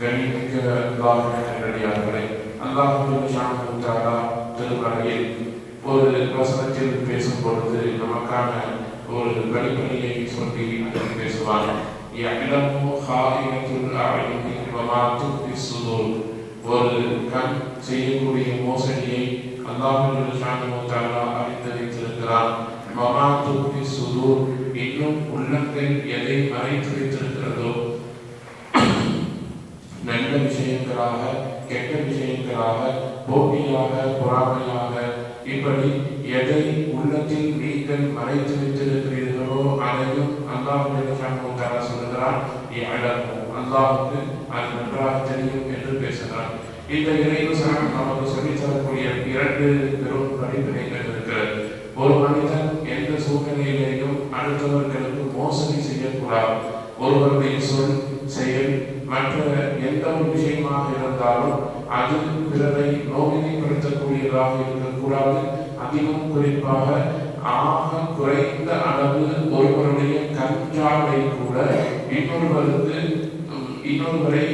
கணிமிக்க அல்லாஹ்வின் நல்லடியார்களே, அல்லாஹ் தஆலா திருமறையில் ஒரு வசனத்தில் பேசும் பொழுது நமக்கான ஒரு படிப்பணியை சொல்லி அதில் பேசுவார். யஅலமு ஹாயினத்துல் அயுனி வமா துஃபி ஸுதூர். ஒரு கண் செய்யக்கூடிய மோசடியை அல்லாஹ் தஆலா அறிந்து வைத்திருக்கிறார். வமா துஃபி ஸுதூர், இன்னும் உள்ளங்கள் எதை மறைத்து வைத்திருக்கிறதோ, நல்ல விஷயங்களாக கெட்ட விஷயங்களாக போட்டியாக பொறாமையாக இப்படி எதை உள்ளத்தில் நீங்கள் மறைத்து வைத்திருக்கிறீர்களோ அதையும் அல்லாஹ் சொல்லுகிறான். அல்லாஹுக்கு அது நன்றாக தெரியும் என்று பேசுகிறான். இந்த இறைவசனம் நமக்கு சொல்லித் தரக்கூடிய இரண்டு பெரும் படிப்பினைகள் இருக்கிறது. ஒரு மனிதன் எந்த சூழ்நிலையிலேயும் அடுத்தவர்களுக்கு மோசடி செய்யக்கூடாது. ஒருவருடைய சொல் செயல் மற்ற எந்த ஒரு விஷயமாக இருந்தாலும் அது பிறரை நோவினைப்படுத்தக்கூடியதாக இருக்கக்கூடாது. அதிகம் குறிப்பாக ஆக குறைந்த அளவு ஒருவருடைய கஞ்சாவை கூட இன்னொருவரை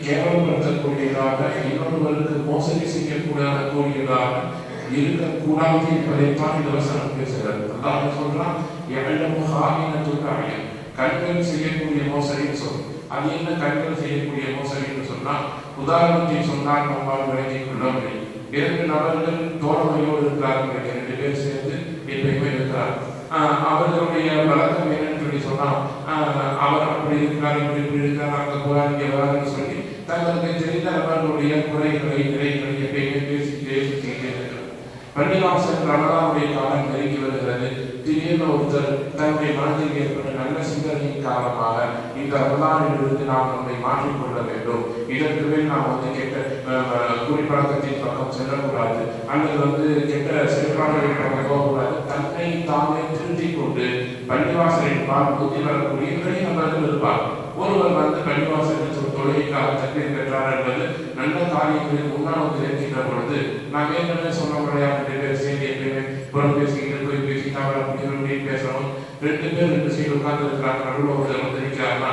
கேவலப்படுத்தக்கூடியதாக, இன்னொருவருக்கு மோசடி செய்யக்கூடியதாக இருக்கக்கூடாது என்பதைத்தான் இந்த வசனம் பேசுகிறது. அல்லாஹ் சொல்றான், கண்கள் செய்யக்கூடிய மோசடின்னு சொல்லும். அது என்ன கண்கள் செய்யக்கூடிய மோசடின்னு சொன்னா, உதாரணத்தை சொன்னால் நம்மால் விளங்கிக் கொள்ள முடியும். இரண்டு நபர்கள் தோழமையோடு இருக்கிறார்கள், இரண்டு பேர் சேர்ந்து எப்பயுமே இருக்கிறார். அவர்களுடைய வழக்கம் என்னன்னு சொல்லி சொன்னா, அவர் அப்படி இருக்கிறார், இப்படி இருக்கிறார், அங்க போறார், இங்க வராருன்னு சொல்லி தங்களுக்கு தெரிந்த நபர்களுடைய குறைகளை நிறைகளை எப்பயுமே பேசிக்கிட்டே இருக்கிறார். பள்ளிவாசல் ரமலானுடைய காலம் நெருங்கி வருகிறது. திடீர்னு ஒருத்தர் தன்னுடைய மனதில் ஏற்பட்ட நல்ல சிந்தனையின் காரணமாக இந்த ரமலானிலிருந்து நாம் நம்மை மாற்றிக்கொள்ள வேண்டும், இதற்கு மேல் நாம் கெட்ட குடிப்பழக்கத்தின் பக்கம் செல்லக்கூடாது, அல்லது கெட்ட செயல்பாடுகளின் பக்கம் போகக்கூடாது, தன்னை தானே திருத்திக் கொண்டு பள்ளிவாசலின் பால் புத்தி வரக்கூடிய நிறைய நபர்கள் இருப்பார். ஒருவர் பள்ளிவாசலில் தொழுகைக்காக தண்ணீர் பெற்றார் என்பது நல்ல காரியங்களில் முன்னால் இருக்கின்ற பொழுது நாம் ஏற்கனவே சொன்ன முறையாக சேர்ந்து எப்பயுமே புறம் பேசிக்கிட்டு போய் பேசி தவற முடிவு பேசணும். ரெண்டு பேர் ரெண்டு சைடு உட்கார்ந்து இருக்கிறாங்க, நடுவில் ஒருத்தர் வந்திருக்கிறார்னா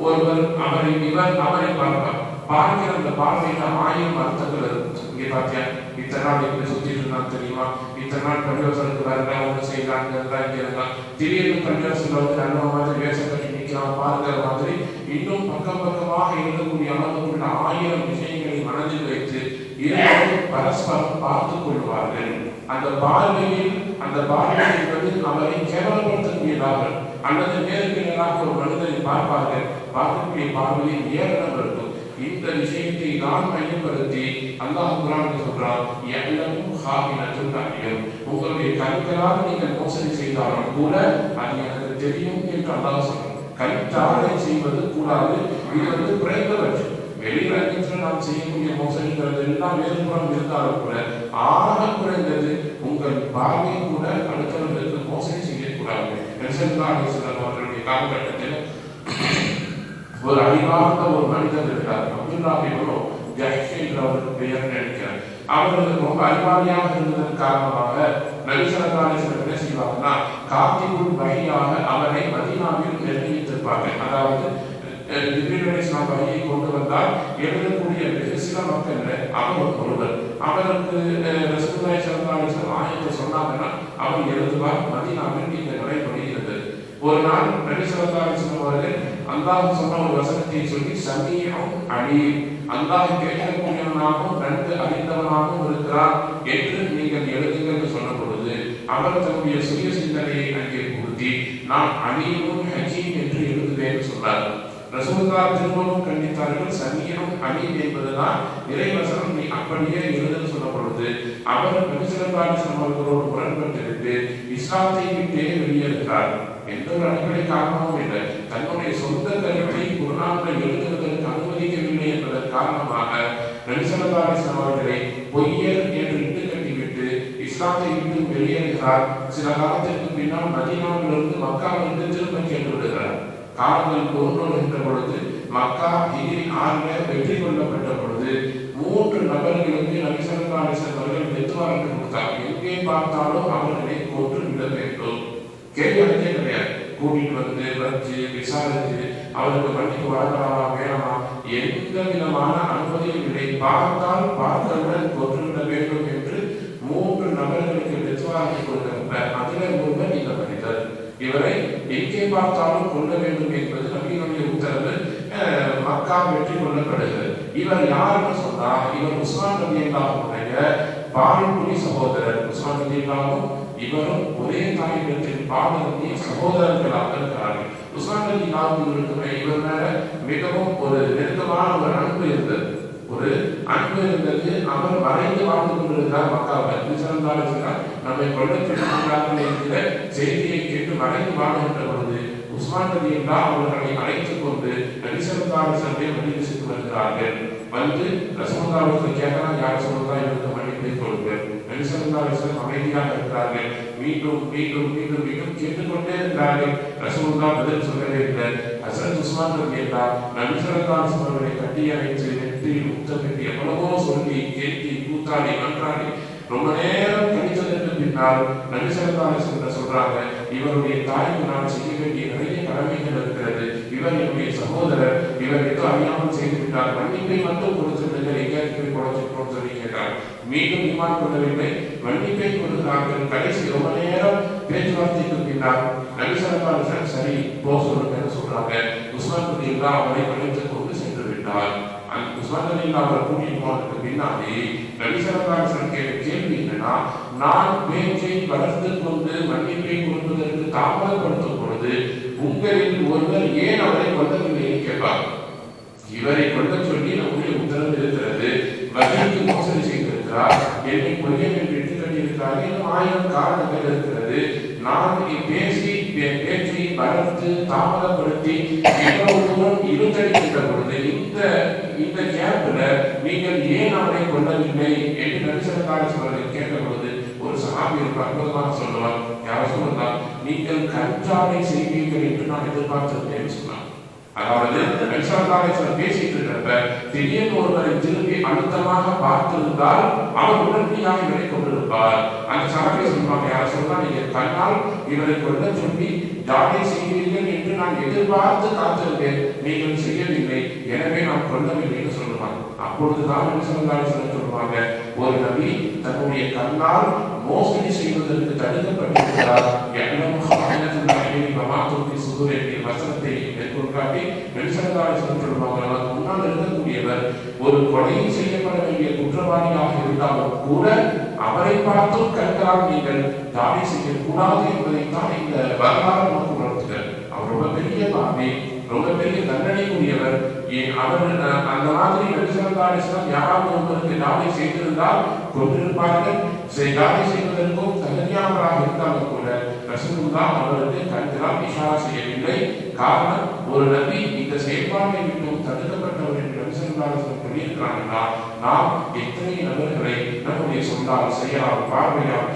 ஒருவர் அவரை பார்ப்பார். பார்க்கிற அந்த பார்வையில 1000 அர்த்தங்கள் இருக்கும். இங்கே பார்த்தியா, இத்தனை நாள் எப்படி சுத்திட்டு இருந்தாங்க தெரியுமா, இத்தனை நாள் பள்ளிவாசலுக்கு வரல, ஒன்று செய்யறாங்க இங்க இருந்தா திடீர்னு பள்ளிவாசல நல்ல மாதிரி வேஷம் கட்டி நிற்கிறான் பார்க்கிற மாதிரி இன்னும் பக்கமாக இருக்கக்கூடிய அளவுக்குள்ள 1000 விஷயங்களை மனதில் வைத்து இருவரும் பரஸ்பரம் பார்த்துக் கொள்வார்கள். அந்த பார்வையில் அவரை கேவலப்படுத்தக்கூடியதாக அல்லது நேருக்கு நேராக ஒரு மனிதரை பார்ப்பார்கள். பார்க்கக்கூடிய பார்வையில் ஏரணம் இருக்கும். இந்த விஷயத்தை நான் மையப்படுத்தி அல்லாஹ் குர்ஆனில் சொல்றார், உங்களுடைய கண்களால் நீங்கள் மோசடி செய்தாலும் கூட அது எனக்கு தெரியும் என்று அல்லாஹ் சொல்றார். கண்தாரை செய்வது கூடாது. இது குறைந்தபட்சம் வெளிரங்கத்தில் நாம் செய்யக்கூடிய மோசடிகள் எல்லாம் வேறுபுறம் இருந்தாலும் கூட ஆக குறைந்தது உங்கள் பார்வை கூட அடுத்தவர்களுக்கு மோசடி செய்யக்கூடாது. அவர்களுடைய காலகட்டத்தில் ஒரு அறிவார்ந்த ஒரு மனிதர் இருக்கிறார். அவருக்கு பெயர் நினைக்கிறார். அவர்கள் ரொம்ப அறிவாளியாக இருந்ததன் காரணமாக நபி ஸல்லல்லாஹு அலைஹி வஸல்லம் என்ன செய்வாங்கன்னா, காத்திபுல் வஹியாக அவரை மதீனாவில் நிர்ணயித்திருப்பார்கள். அதாவது ஜிப்ரீல் அலைஹிஸ்ஸலாம் வஹியை கொண்டு வந்தால் எழுதக்கூடிய வெகு சில மக்கள் அவர் ஒருவர். அவருக்கு ரசூலுல்லாஹி ஸல்லல்லாஹு அலைஹி வஸல்லம் ஆயத்தை சொன்னாங்கன்னா அவர் எழுதுவார். மதீனாவில் இந்த நடைமுறை இருந்தது. ஒரு நாள் நபி ஸல்லல்லாஹு அலைஹி வஸல்லம் அவர்கள் அல்லாஹ் சொன்ன ஒரு வசனத்தை சொல்லி, சமீஉன் அலீம், அல்லாஹ் கேட்கக்கூடியவனாகவும் நன்கு அறிந்தவனாகவும் இருக்கிறார் என்று நீங்கள் எழுதுங்கள் சொன்ன பொழுது அவர் தன்னுடைய சுய சிந்தனையை அங்கே புகுத்தி நான் அலீமுன் ஹகீம் என்று எழுதுவேன் சொன்னார். ரசூலுல்லாஹ் திரும்பவும் கண்டித்தார்கள். சமீஉன் அலீம் என்பதுதான் இறைவசனம், நீ அப்படியே எழுதுன்னு சொன்ன பொழுது அவர் நபி ஸல்லல்லாஹு அலைஹி வஸல்லம் அவர்களோடு முரண்பட்டு இஸ்லாத்தை விட்டே வெளியேறுகிறார். எந்த ஒரு அடிப்படை காரணமும் இல்லை. தன்னுடைய சொந்த கருத்தை குர்ஆனில் எழுதுவதற்கு அனுமதிக்கவில்லை என்பதன் காரணமாக நபி ஸல்லல்லாஹு அலைஹி வஸல்லம் அவர்களை பொய்யர் என்று இட்டுக்கட்டிவிட்டு இஸ்லாத்தை விட்டு வெளியேறுகிறார். சில காலத்திற்கு பின்னால் மதீனாவிலிருந்து மக்காவிலிருந்து திரும்ப சென்று விடுகிறார். காலங்கள் தோன்றுகின்ற பொழுது மக்கா ஹிஜ்ரி 6 வெற்றி கொள்ளப்பட்ட பொழுது 3 நபர்களுக்கு நபி ஸல்லல்லாஹு அலைஹி வஸல்லம் அவர்கள் வெற்றுவாரண்டு கொடுத்தார். எங்கே பார்த்தாலும் அவர்களை கொன்று விட வேண்டும். கேள்வி கிடையாது. கூட்டிட்டு வச்சு விசாரிச்சு அவருக்கு வண்டிக்கு வரலாமா வேணாமா எந்த விதமான அனுமதியும் இல்லை. பார்த்தால் பார்த்தவுடன் கொன்றுவிட வேண்டும் என்று 3 நபர்களுக்கு விசாரணை கொடுத்திருப்பார். அதில் ஒருவர் இந்த மனிதர். இவரை எங்கே பார்த்தாலும் கொல்ல வேண்டும் என்பது நபியினுடைய உத்தரவு. மக்கா வெற்றி கொள்ளப்படுகிறது. இவர் யாருன்னு சொன்னா, இவர் உஸ்மான் ரலியல்லாஹுடைய பால்குடி சகோதரர். உஸ்மான் ரலியல்லாஹு இவரும் ஒரே தாயிடத்தில் பாலகத்திய சகோதரர்களாக இருக்கிறார்கள். உஸ்மான் ரலியல்லாஹுவுக்கு இவர் மேல மிகவும் ஒரு நெருக்கமான ஒரு அன்பு இருந்தது. அவர் மறைந்து வாழ்ந்து கொண்டிருந்தார் மக்காவில். நம்மை கொள்ள சொல்லுகிறார்கள் என்கிற செய்தியை கேட்டு மறைந்து வாழ்கின்ற பொழுது உஸ்மான் ரலியல்லாஹு அவர்களை அழைத்துக் கொண்டு நபி ஸல்லல்லாஹு அலைஹி வஸல்லம் மஜ்லிஸுக்கு வருகிறார்கள். வந்து ரசூலுல்லாஹ்வுக்கு கேட்கலாம், யார் ரசூலுல்லாஹ் இவருக்கு மன்னிப்பை கொடுங்க. நபி ஸல்லல்லாஹு அலைஹி வஸல்லம் அமைதியாக இருக்கிறார்கள். மீண்டும் மீண்டும் மீண்டும் மீண்டும் கேட்டுக்கொண்டே இருக்கிறார்கள். ரசூலுல்லாஹ் பதில் சொல்லவே இல்லை. ஹஸரத் உஸ்மான் ரலியல்லாஹு நபி ஸல்லல்லாஹு அலைஹி வஸல்லை கட்டி அணைத்து நெற்றியில் முத்தமிட்டு எவ்வளவோ சொல்லி கேட்டி கூத்தாடி மன்றாடி ரொம்ப நேரம் கழித்ததற்கு பின்னால் நபி ஸல்லல்லாஹு அலைஹி வஸல்லம் சொல்றாங்க, இவருடைய தாய்க்கு நான் செய்ய வேண்டிய நிறைய கடமைகள் இருக்கிறது. இவர் என்னுடைய சகோதரர். இவர் ஏதோ அறியாமல் செய்து விட்டார். மன்னிப்பை மட்டும் கொடுத்திருந்தீர்கள், எங்கேயாவது போய் கொடுத்துட்டோம் சொல்லி கேட்டார். மீண்டும் ஈமான் கொள்ளவில்லை. மன்னிப்பை கொடுக்கிறார்கள். கடைசி ரொம்ப நேரம் பேச்சுவார்த்தைக்கு பின்னால் நபி ஸல்லல்லாஹு அலைஹி வஸல்லம் சரி போ சொல்லுங்க சொல்றாங்க. உஸ்மான் ரலியல்லாஹு அவரை அழைத்துக் கொண்டு சென்று விட்டார். உஸ்மான் ரலியல்லாஹு அவரை கூட்டிட்டு போனதுக்கு பின்னாடி நபி ஸல்லல்லாஹு அலைஹி வஸல்லம் கேட்ட கேள்வி என்னன்னா, நான் பேச்சை வளர்த்து கொண்டு மன்னிப்பை கொடுப்பதற்கு தாமதப்படுத்தும் பொழுது உங்களில் ஒருவர் ஏன் அவரை கொல்லவில்லை கேட்பார். இவரை கொல்ல சொல்லி நம்முடைய உத்தரவு இருக்கிறது. வகைக்கு மோசடி செய்திருக்கிறார், என்னை கொல்ல என்று எடுத்துக்கட்டியிருக்கிறார். இன்னும் 1000 காரணங்கள் இருக்கிறது. நான் பேச்சை வளர்த்து தாமதப்படுத்தி எவ்வளவு தூரம் இருந்தடிக்கின்ற பொழுது இந்த கேப்ல நீங்கள் ஏன் அவரை கொல்லவில்லை என்று நபி ஸல்லல்லாஹு அலைஹி வஸல்லம் கேட்ட பொழுது ஒரு சஹாபி அற்புதமாக சொல்லுவார், யார் சொல்லலாம், நீங்கள் கஞ்சாவை செய்வீர்கள் என்று நான் எதிர்பார்த்திருந்தேன் சொன்னார். அதாவது நபி ஸல்லல்லாஹு அலைஹி வஸல்லம் பேசிட்டு இருக்கப்ப திடீர்னு ஒருவரை திரும்பி அழுத்தமாக பார்த்திருந்தால் அவர் உடனடியாக இவரை கொண்டிருப்பார். அந்த சஹாபி சொல்லுவாங்க, யார் சொல்லலாம், நீங்க கண்ணால் இவரை கொல்ல சொல்லி ஜாடை செய்வீர்கள் என்று நான் எதிர்பார்த்து காத்திருந்தேன், நீங்கள் செய்யவில்லை, எனவே நான் கொல்லவில்லை என்று சொல்லுவாங்க. அப்பொழுதுதான் நபி ஸல்லல்லாஹு அலைஹி வஸல்லம் சொல்லுவாங்க, ஒரு நபி தன்னுடைய கண்ணால் மோசடி செய்வதற்கு தடுக்கப்பட்டிருக்கிறார். வசனத்தை மேற்கொள்காட்டி நபி ஸல்லல்லாஹு அலைஹி வஸல்லம் சொல்லுவாங்க, நமக்கு முன்னால் இருக்கக்கூடியவர் ஒரு கொலை செய்யப்பட வேண்டிய குற்றவாளியாக இருந்தாலும் கூட அவரை பார்த்தும் கண்களால் நீங்கள் தாடி செய்யக்கூடாது என்பதைத்தான் இந்த வரலாறு நமக்கு உணர்த்துகிறார். அவர் ரொம்ப பெரிய பாவி, ரொம்ப பெரிய தண்டனைக்குரியவர். அவர் அந்த மாதிரி நபி ஸல்லல்லாஹு அலைஹி வஸல்லம் யாராவது ஒருவருக்கு தாடி செய்திருந்தால் கொண்டிருப்பார்கள். தாடி செய்வதற்கும் தகுதியானவராக இருந்தாலும் கூட ரசூலுல்லாஹ் அவருக்கு கண்களால் இஷாரா செய்யவில்லை. காரணம், ஒரு நபி இந்த செயல்பாட்டை விட்டும் தடுக்கப்பட்டவர் என்று நபி ஸல்லல்லாஹு அலைஹி வஸல்லம் சொல்லியிருக்கிறாங்கன்னா, நாம் எத்தனை நபர்களை நம்முடைய சொல்லால் செயலால் பார்வையால்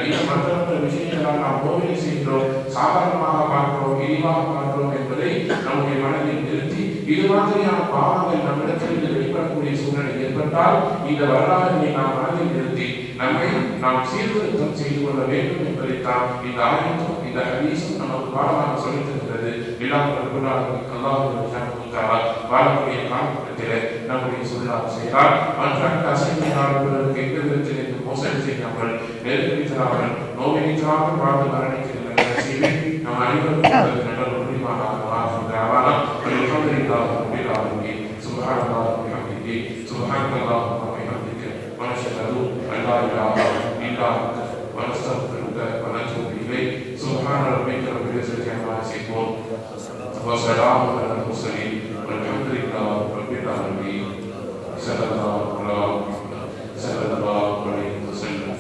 இன்னும் மற்ற விஷயங்களால் நாம் நோவினை செய்கிறோம், சாதாரணமாக பார்க்கிறோம், இழிவாக பார்க்கிறோம் என்பதை நம்முடைய மனதில் நிறுத்தி இது மாதிரியான பாவங்கள் நம்மிடத்தில் வெளிப்படக்கூடிய சூழ்நிலை ஏற்பட்டால் இந்த வரலாறுகளை நாம் மனதில் நிறுத்தி நம்மை நாம் சீர்திருத்தம் செய்து கொள்ள வேண்டும் என்பதைத்தான் இந்த ஆயத்தும் இந்த ஹதீஸும் நமக்கு பாடமாக சொல்லித் தருகிறது. வாழக்கூடிய காலகட்டத்தில் நம்முடைய சொல்லால் செய்தால் மற்ற அசைமையாளர்களுக்கு எந்த விதத்தில் மோசடி செய்யாமல் நெருக்கடித்தராமல் நோவினைத்தராமல் வாழ்ந்து மரணிக்கின்ற செய்தி நம் அனைவருக்கும் நல்ல ஒரு முடிவாக سبحانك اللهم وبحمدك ونشهد ان لا اله الا انت ونستغفرك ونتوب اليك. سبحان ربك رب العزه عما يصفون وسلام على المرسلين والحمد لله رب العالمين. صلى الله عليه وسلم.